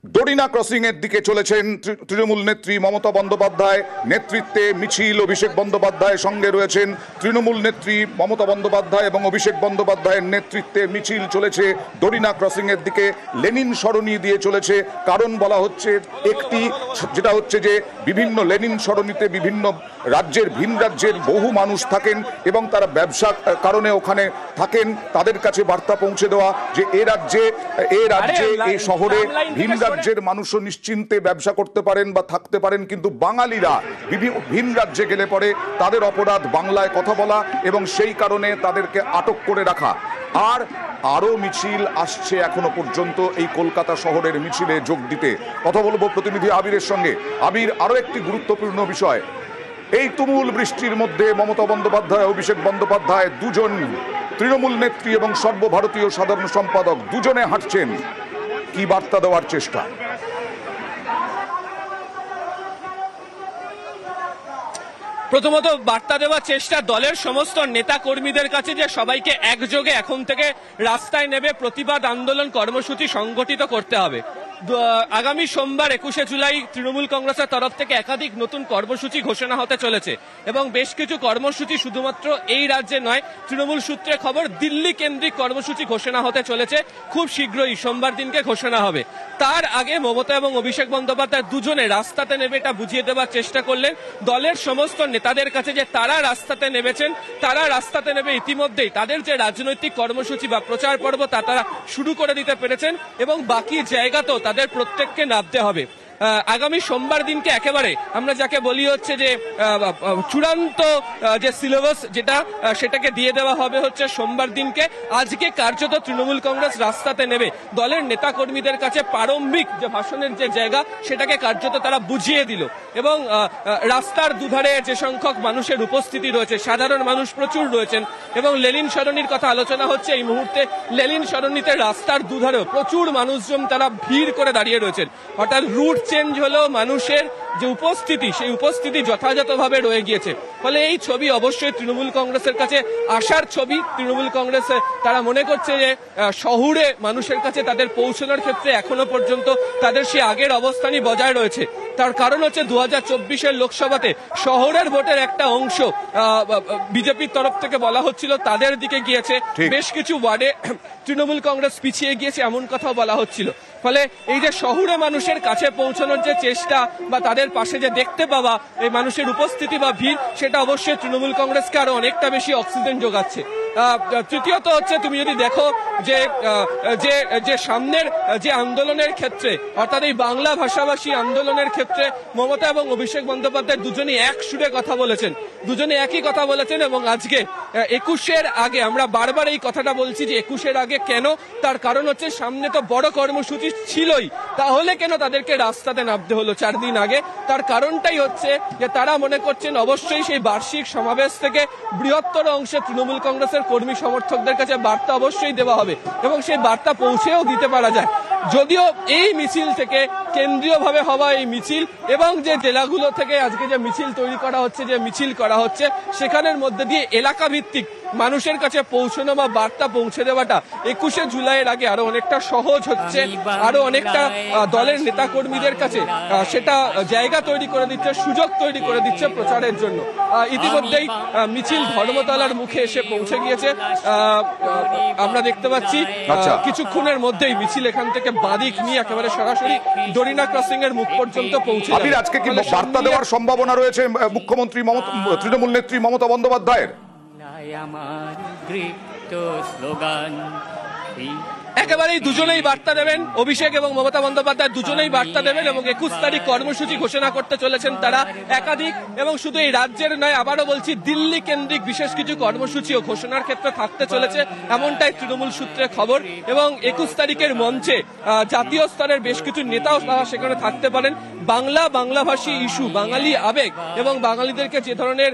ডোরিনা crossing এর দিকে চলেছেন তৃণমূল নেত্রী মমতা বন্দ্যোপাধ্যায় নেতৃত্বে মিছিল। অভিষেক বন্দ্যোপাধ্যায় সঙ্গে রয়েছেন। তৃণমূল নেত্রী মমতা বন্দ্যোপাধ্যায় এবং অভিষেক বন্দ্যোপাধ্যায়ের নেতৃত্বে মিছিল চলেছে ডোরিনা ক্রসিং এর দিকে। লেনিন সরণি দিয়ে চলেছে, কারণ বলা হচ্ছে একটি, যেটা হচ্ছে যে বিভিন্ন লেনিন সরণিতে বিভিন্ন রাজ্যের ভিন রাজ্যের বহু মানুষ থাকেন এবং তারা ব্যবসা কারণে ওখানে থাকেন। তাদের কাছে বার্তা পৌঁছে দেওয়া যে এ রাজ্যে এই শহরে ভিন রাজ্যের মানুষও নিশ্চিন্তে ব্যবসা করতে পারেন বা থাকতে পারেন, কিন্তু বাঙালিরা ভিন রাজ্যে গেলে পরে তাদের অপরাধ বাংলায় কথা বলা এবং সেই কারণে তাদেরকে আটক করে রাখা। আর আরো মিছিল আসছে এখনো পর্যন্ত এই কলকাতা শহরের মিছিলে যোগ দিতে। কথা বলবো প্রতিনিধি আবিরের সঙ্গে। আবির, আরো একটি গুরুত্বপূর্ণ বিষয়, এই তুমুল বৃষ্টির মধ্যে মমতা বন্দ্যোপাধ্যায় অভিষেক বন্দ্যোপাধ্যায় দুজন তৃণমূল নেত্রী এবং সর্বভারতীয় সাধারণ সম্পাদক দুজনে হাঁটছেন। কি বার্তা দেওয়ার চেষ্টা? প্রথমত বার্তা দেওয়ার চেষ্টা দলের সমস্ত নেতা কর্মীদের কাছে যে সবাইকে একযোগে এখন থেকে রাস্তায় নেবে প্রতিবাদ আন্দোলন কর্মসূচি সংগঠিত করতে হবে। আগামী সোমবার 21শে জুলাই তৃণমূল কংগ্রেসের তরফ থেকে একাধিক নতুন কর্মসূচি ঘোষণা হতে চলেছে এবং বেশ কিছু কর্মসূচি শুধুমাত্র এই রাজ্যে নয়, তৃণমূল সূত্রে খবর দিল্লি কেন্দ্রিক কর্মসূচি ঘোষণা হতে চলেছে। খুব শীঘ্রই সোমবার দিনকে ঘোষণা হবে। তার আগে মমতা এবং অভিষেক বন্দ্যোপাধ্যায় দুজনে রাস্তাতে নেবে এটা বুঝিয়ে দেওয়ার চেষ্টা করলেন দলের সমস্ত নেতাদের কাছে যে তারা রাস্তাতে নেমেছেন, তারা রাস্তাতে নেবে ইতিমধ্যেই তাদের যে রাজনৈতিক কর্মসূচি বা প্রচার পর্ব তা তারা শুরু করে দিতে পেরেছেন এবং বাকি জায়গাতেও তাদের প্রত্যেককে নামতে হবে। আগামী সোমবার দিনকে একেবারে আমরা যাকে বলি হচ্ছে যে চূড়ান্ত যে সিলেবাস যেটা সেটাকে দিয়ে দেওয়া হবে হচ্ছে সোমবার দিনকে। আজকে কার্যত তৃণমূল কংগ্রেস রাস্তাতে নেবে দলের নেতা কর্মীদের কাছে প্রারম্ভিক যে ভাষণের যে জায়গা সেটাকে কার্যত তারা বুঝিয়ে দিল এবং রাস্তার দুধারে যে সংখ্যক মানুষের উপস্থিতি রয়েছে, সাধারণ মানুষ প্রচুর রয়েছেন এবং লেনিন সরণির কথা আলোচনা হচ্ছে এই মুহূর্তে। লেনিন সরণিতে রাস্তার দুধারেও প্রচুর মানুষজন তারা ভিড় করে দাঁড়িয়ে রয়েছেন। অর্থাৎ রুট চেঞ্জ হলো, মানুষের যে উপস্থিতি সেই উপস্থিতি যথাযথভাবে রয়ে গিয়েছে। ফলে এই ছবি অবশ্যই তৃণমূল কংগ্রেসের কাছে আসার ছবি। তৃণমূল কংগ্রেস তারা মনে করছে যে শহুরে মানুষের কাছে তাদের পৌঁছানোর ক্ষেত্রে এখনো পর্যন্ত তাদের সেই আগের অবস্থানই বজায় রয়েছে। তার কারণ হচ্ছে 2024-এর লোকসভাতে শহরের ভোটের একটা অংশ বিজেপির তরফ থেকে বলা হচ্ছিল তাদের দিকে গিয়েছে, বেশ কিছু ওয়ার্ডে তৃণমূল কংগ্রেস পিছিয়ে গিয়েছে এমন কথাও বলা হচ্ছিল। ফলে এই যে শহুরে মানুষের কাছে পৌঁছানোর যে চেষ্টা বা তাদের পাশে যে দেখতে পাওয়া এই মানুষের উপস্থিতি বা ভিড়, সেটা অবশ্যই তৃণমূল কংগ্রেসকে আরো অনেকটা বেশি অক্সিজেন যোগাচ্ছে। তৃতীয়ত হচ্ছে তুমি যদি দেখো যে যে সামনের যে আন্দোলনের ক্ষেত্রে অর্থাৎ এই বাংলা ভাষাভাষী আন্দোলনের ক্ষেত্রে মমতা এবং অভিষেক বন্দ্যোপাধ্যায় দুজনেই এক সুরে কথা বলেছেন, দুজনে একই কথা বলেছেন। এবং আজকে 21-এর আগে আমরা বারবার এই কথাটা বলছি যে 21-এর আগে কেন, তার কারণ হচ্ছে সামনে তো বড় কর্মসূচি ছিলই, তাহলে কেন তাদেরকে রাস্তাতে নামতে হলো 4 দিন আগে? তার কারণটাই হচ্ছে যে তারা মনে করছেন অবশ্যই সেই বার্ষিক সমাবেশ থেকে বৃহত্তর অংশে তৃণমূল কংগ্রেসের কর্মী সমর্থকদের কাছে বার্তা অবশ্যই দেওয়া হবে এবং সেই বার্তা পৌঁছেও দিতে পারা যায়। যদিও এই মিছিল থেকে কেন্দ্রীয়ভাবে হওয়া এই মিছিল এবং যে জেলাগুলো থেকে আজকে যে মিছিল তৈরি করা হচ্ছে, যে মিছিল করা হচ্ছে, সেখানের মধ্যে দিয়ে এলাকা ভিত্তিক মানুষের কাছে পৌঁছানো বা বার্তা পৌঁছে দেওয়াটা 21শে জুলাইয়ের আগে আরো অনেকটা সহজ হচ্ছে, আরো অনেকটা দলের নেতা কর্মীদের কাছে সেটা জায়গা তৈরি করে দিচ্ছে, সুযোগ তৈরি করে দিচ্ছে প্রচারের জন্য। ইতিমধ্যেই মিছিল ধর্মতলার মুখে এসে পৌঁছে গিয়েছে। আমরা দেখতে পাচ্ছি কিছুক্ষণের মধ্যেই মিছিল এখান থেকে বাদিক নিয়ে একেবারে সরাসরি ডোরিনা ক্রসিং এর মুখ পর্যন্ত পৌঁছে যাবে। আজকে কি বার্তা দেওয়ার সম্ভাবনা রয়েছে মুখ্যমন্ত্রী তৃণমূল নেত্রী মমতা বন্দ্যোপাধ্যায়ের? একেবারেই দুজনেই বার্তা দেবেন, অভিষেক এবং মমতা বন্দ্যোপাধ্যায় দুজনেই বার্তা দেবেন এবং 21 তারিখ কর্মসূচি ঘোষণা করতে চলেছেন তারা একাধিক। এবং শুধু এই রাজ্যের নয়, আবারও বলছি দিল্লি কেন্দ্রিক বিশেষ কিছু কর্মসূচিও ঘোষণার ক্ষেত্রে থাকতে চলেছে, এমনটাই তৃণমূল সূত্রে খবর। এবং 21 তারিখের মঞ্চে জাতীয় স্তরের বেশ কিছু নেতাও সেখানে থাকতে পারেন। বাংলাভাষী ইস্যু, বাঙালি আবেগ এবং বাঙালিদেরকে যে ধরনের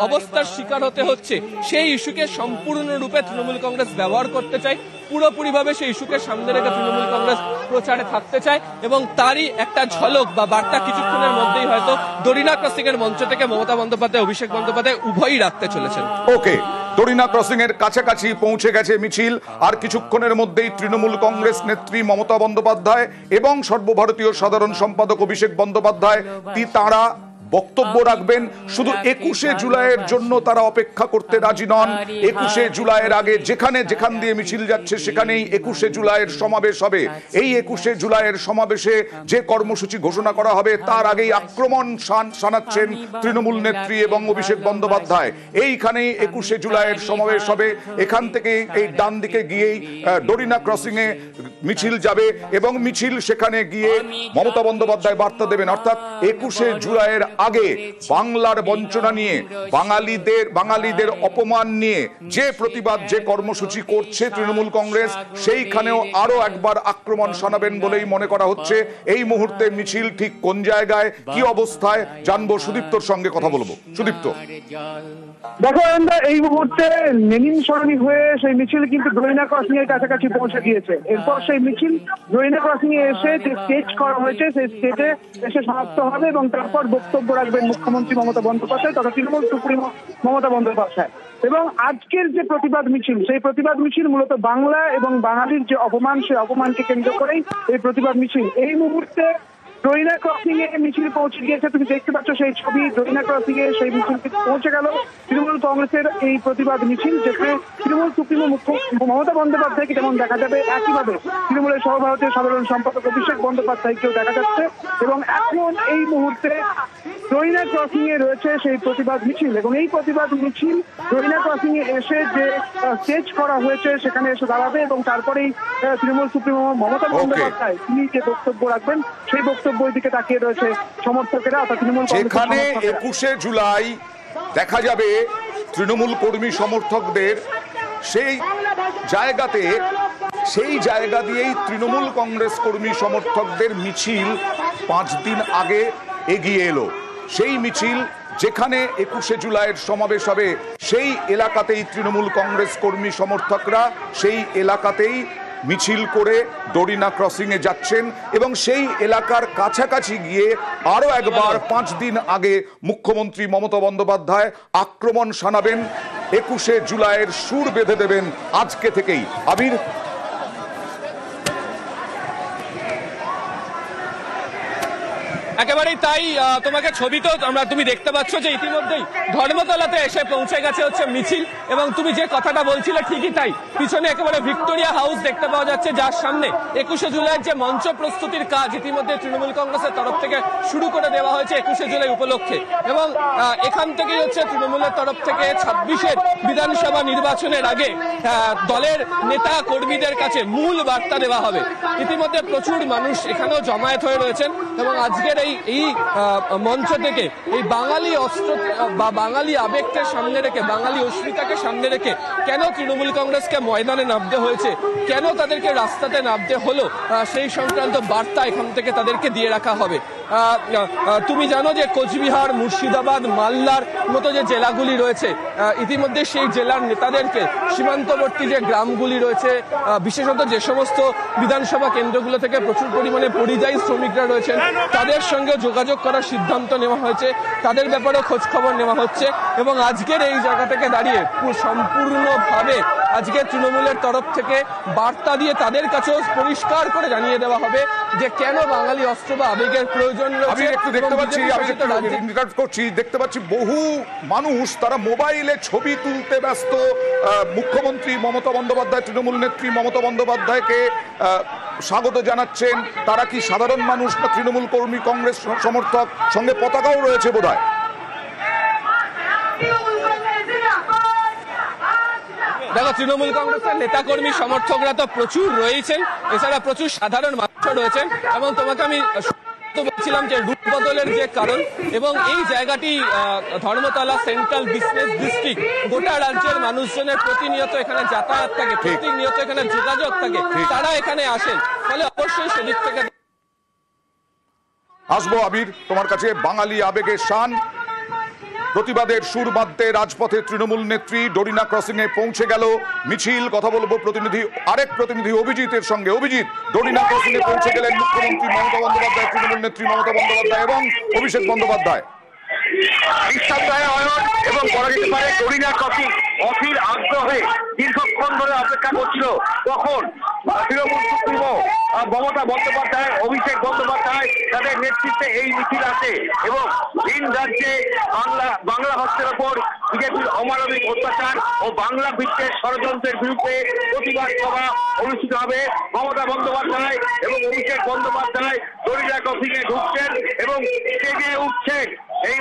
অবস্থার শিকার হতে হচ্ছে সেই ইস্যুকে সম্পূর্ণরূপে তৃণমূল কংগ্রেস ব্যবহার করতে চায়, পুরোপুরিভাবে সেই ইস্যুকে সামনে রেখে তৃণমূল কংগ্রেস প্রচারে থাকতে চায় এবং তারই একটা ঝলক বা বার্তা কিছুক্ষণের মধ্যেই হয়তো ডোরিনা ক্রসিং এর মঞ্চ থেকে মমতা বন্দ্যোপাধ্যায় অভিষেক বন্দ্যোপাধ্যায় উভয়ই রাখতে চলেছেন। ওকে। ডরিনা ক্রসিং এর কাছাকাছি পৌঁছে গেছে মিছিল। আর কিছুক্ষণের মধ্যেই তৃণমূল কংগ্রেস নেত্রী মমতা বন্দ্যোপাধ্যায় এবং সর্বভারতীয় সাধারণ সম্পাদক অভিষেক বন্দ্যোপাধ্যায় তারা বক্তব্য রাখবেন। শুধু 21শে জুলাইয়ের জন্য তারা অপেক্ষা করতে রাজি নন। 21শে জুলাইয়ের আগে যেখান দিয়ে মিছিল যাচ্ছে সেখানেই 21শে জুলাইয়ের সমাবেশ হবে। এই 21শে জুলাইয়ের সমাবেশে যে কর্মসূচি ঘোষণা করা হবে তার আগেই আক্রমণ শানাচ্ছেন তৃণমূল নেত্রী এবং অভিষেক বন্দ্যোপাধ্যায়। এইখানেই 21শে জুলাইয়ের সমাবেশ হবে। এখান থেকে এই ডান দিকে গিয়েই ডরিনা ক্রসিং এ মিছিল যাবে এবং মিছিল সেখানে গিয়ে মমতা বন্দ্যোপাধ্যায় বার্তা দেবেন, অর্থাৎ 21শে জুলাইয়ের আগে বাংলার বঞ্চনা নিয়ে, বাঙালিদের অপমান নিয়ে যে প্রতিবাদ, যে কর্মসূচি করছে তৃণমূল কংগ্রেস, সেইখানেও আরো একবার আক্রমণ শানাবেন বলেই মনে করা হচ্ছে। এই মুহূর্তে মিছিল ঠিক কোন জায়গায়, কি অবস্থায় জানবো, সুদীপ্তর সঙ্গে কথা বলবো। সুদীপ্ত, দেখো এই মুহূর্তে লেনিন সরণি হয়ে সেই মিছিল কিন্তু ডরিনা ক্রসিং এর কাছাকাছি পৌঁছে গিয়েছে। এরপর সেই মিছিল ডরিনা ক্রসিং এ এসে যে স্টেজ করা হয়েছে সেই স্টেজে এসে সমাপ্ত হবে এবং তারপর বক্তব্য রাখবেন মুখ্যমন্ত্রী মমতা বন্দ্যোপাধ্যায় তথা তৃণমূল সুপ্রিমো মমতা বন্দ্যোপাধ্যায়। এবং আজকের যে প্রতিবাদ মিছিল, সেই প্রতিবাদ মিছিল মূলত বাংলা এবং বাঙালির যে অপমান, সেই অপমানকে কেন্দ্র করেই এই প্রতিবাদ মিছিল। এই মুহূর্তে ডরিনা ক্রসিং এ মিছিল পৌঁছে গিয়েছে, তুমি দেখতে পাচ্ছ সেই ছবি। ডরিনা ক্রসিং এ সেই মিছিল পৌঁছে গেল তৃণমূল কংগ্রেসের এই প্রতিবাদ মিছিল, যেখানে তৃণমূল সুপ্রিমো মমতা বন্দ্যোপাধ্যায়কে যেমন দেখা যাবে, একইভাবে তৃণমূলের সর্বভারতীয় সাধারণ সম্পাদক অভিষেক বন্দ্যোপাধ্যায়কেও দেখা যাচ্ছে। এবং এখন এই মুহূর্তে ডরিনা ক্রসিং এ রয়েছে সেই প্রতিবাদ মিছিল এবং এই প্রতিবাদ মিছিল ডরিনা ক্রসিং এ এসে যে স্টেজ করা হয়েছে সেখানে এসে দাঁড়াবে এবং তারপরেই তৃণমূল সুপ্রিমো মমতা বন্দ্যোপাধ্যায় তিনি যে বক্তব্য রাখবেন সেই বক্তব্যের দিকে তাকিয়ে রয়েছে সমর্থকেরা, অর্থাৎ তৃণমূল যেখানে 21শে জুলাই দেখা যাবে তৃণমূল কর্মী সমর্থকদের সেই জায়গা দিয়েই তৃণমূল কংগ্রেস কর্মী সমর্থকদের মিছিল 5 দিন আগে এগিয়ে এলো। সেই মিছিল যেখানে 21শে জুলাইয়ের সমাবেশ হবে সেই এলাকাতেই তৃণমূল কংগ্রেস কর্মী সমর্থকরা সেই এলাকাতেই মিছিল করে ডরিনা ক্রসিং এ যাচ্ছেন এবং সেই এলাকার কাছাকাছি গিয়ে আরো একবার 5 দিন আগে মুখ্যমন্ত্রী মমতা বন্দ্যোপাধ্যায় আক্রমণ শানাবেন। 21শে জুলাইয়ের সুর বেঁধে দেবেন আজকে থেকেই। আবির, একেবারেই তাই। তোমাকে ছবি তো তুমি দেখতে পাচ্ছ যে ইতিমধ্যেই ধর্মতলাতে এসে পৌঁছে গেছে হচ্ছে মিছিল এবং তুমি যে কথাটা বলছিলে ঠিকই তাই। পিছনে একেবারে ভিক্টোরিয়া হাউস দেখতে পাওয়া যাচ্ছে, যার সামনে 21শে জুলাইয়ের যে মঞ্চ প্রস্তুতির কাজ ইতিমধ্যে তৃণমূল কংগ্রেসের তরফ থেকে শুরু করে দেওয়া হয়েছে 21শে জুলাই উপলক্ষে। এবং এখান থেকেই হচ্ছে তৃণমূলের তরফ থেকে 26-এর বিধানসভা নির্বাচনের আগে দলের নেতা কর্মীদের কাছে মূল বার্তা দেওয়া হবে। ইতিমধ্যে প্রচুর মানুষ এখানেও জমায়েত হয়ে রয়েছেন এবং আজকের এই মঞ্চ থেকে এই বাঙালি অস্ত্র বা বাঙালি আবেগকে সামনে রেখে, বাঙালি অস্মিতাকে সামনে রেখে কেন তৃণমূল কংগ্রেসকে ময়দানে নামতে হয়েছে, কেন তাদেরকে রাস্তাতে নামতে হলো, সেই সংক্রান্ত বার্তা এখান থেকে তাদেরকে দিয়ে রাখা হবে। তুমি জানো যে কোচবিহার, মুর্শিদাবাদ, মালদার মতো যে জেলাগুলি রয়েছে, ইতিমধ্যে সেই জেলার নেতাদেরকে সীমান্তবর্তী যে গ্রামগুলি রয়েছে, বিশেষত যে সমস্ত বিধানসভা কেন্দ্রগুলো থেকে প্রচুর পরিমাণে পরিযায়ী শ্রমিকরা রয়েছেন, তাদের সঙ্গে যোগাযোগ করার সিদ্ধান্ত নেওয়া হয়েছে, তাদের ব্যাপারে খোঁজ খবর নেওয়া হচ্ছে। এবং আজকের এই জায়গা থেকে দাঁড়িয়ে সম্পূর্ণভাবে আজকে তৃণমূলের তরফ থেকে বার্তা দিয়ে তাদের কাছেও পরিষ্কার করে জানিয়ে দেওয়া হবে যে কেন বাঙালি অস্ত্র বা আবেগের প্রয়োজন রয়েছে। দেখতে পাচ্ছি বহু মানুষ তারা মোবাইলে ছবি তুলতে ব্যস্ত। মুখ্যমন্ত্রী মমতা বন্দ্যোপাধ্যায়, তৃণমূল নেত্রী মমতা বন্দ্যোপাধ্যায়কে স্বাগত জানাচ্ছেন। তারা কি সাধারণ মানুষ না তৃণমূল কর্মী কংগ্রেস সমর্থক? সঙ্গে পতাকাও রয়েছে বোধহয়। দেখো, তৃণমূল কংগ্রেসের নেতাকর্মী সমর্থকরা তো প্রচুর রয়েছেন, এছাড়া প্রচুর সাধারণ মানুষ রয়েছেন। এবং তোমাকে আমি বলছিলাম যে রূপ বদলের যে কারণ এবং এই জায়গাটি ধর্মতলা সেন্ট্রাল বিজনেস ডিস্ট্রিক্ট, গোটা রাজ্যের মানুষজনের প্রতিনিয়ত এখানে যাতায়াত থাকে, প্রতিনিয়ত এখানে যোগাযোগ থাকে, তারা এখানে আসেন, ফলে অবশ্যই সেদিক থেকে আসবো। আবির, তোমার কাছে বাঙালি আবেগের শান, প্রতিবাদের সুর বাঁধতে রাজপথে তৃণমূল নেত্রী ডরিনা ক্রসিং এ পৌঁছে গেল মিছিল। কথা বলবো আরেক প্রতিনিধি অভিজিতের সঙ্গে। অভিজিৎ, ডরিনা ক্রসিং এ পৌঁছে গেলেন মুখ্যমন্ত্রী মমতা বন্দ্যোপাধ্যায়, তৃণমূল নেত্রী মমতা বন্দ্যোপাধ্যায় এবং অভিষেক বন্দ্যোপাধ্যায়। এবং বলা যেতে পারে ডরিনা ক্রসিং অধীর আগ্রহে দীর্ঘক্ষণ ধরে অপেক্ষা করছিল তখন তৃণমূল সুপ্রিমো মমতা বন্দ্যোপাধ্যায়, অভিষেক বন্দ্যোপাধ্যায় তাদের নেতৃত্বে এই মিছিল আছে এবং ভিন রাজ্যে বাংলা ভাষার ওপর বিজেপির অমানবিক অত্যাচার ও বাংলা ভিত্তিক ষড়যন্ত্রের বিরুদ্ধে প্রতিবাদ সভা অনুষ্ঠিত হবে। মমতা বন্দ্যোপাধ্যায় এবং অভিষেক বন্দ্যোপাধ্যায় দড়িয়া ক্রসিংয়ে ঢুকছেন এবং স্টেজে উঠছেন। এই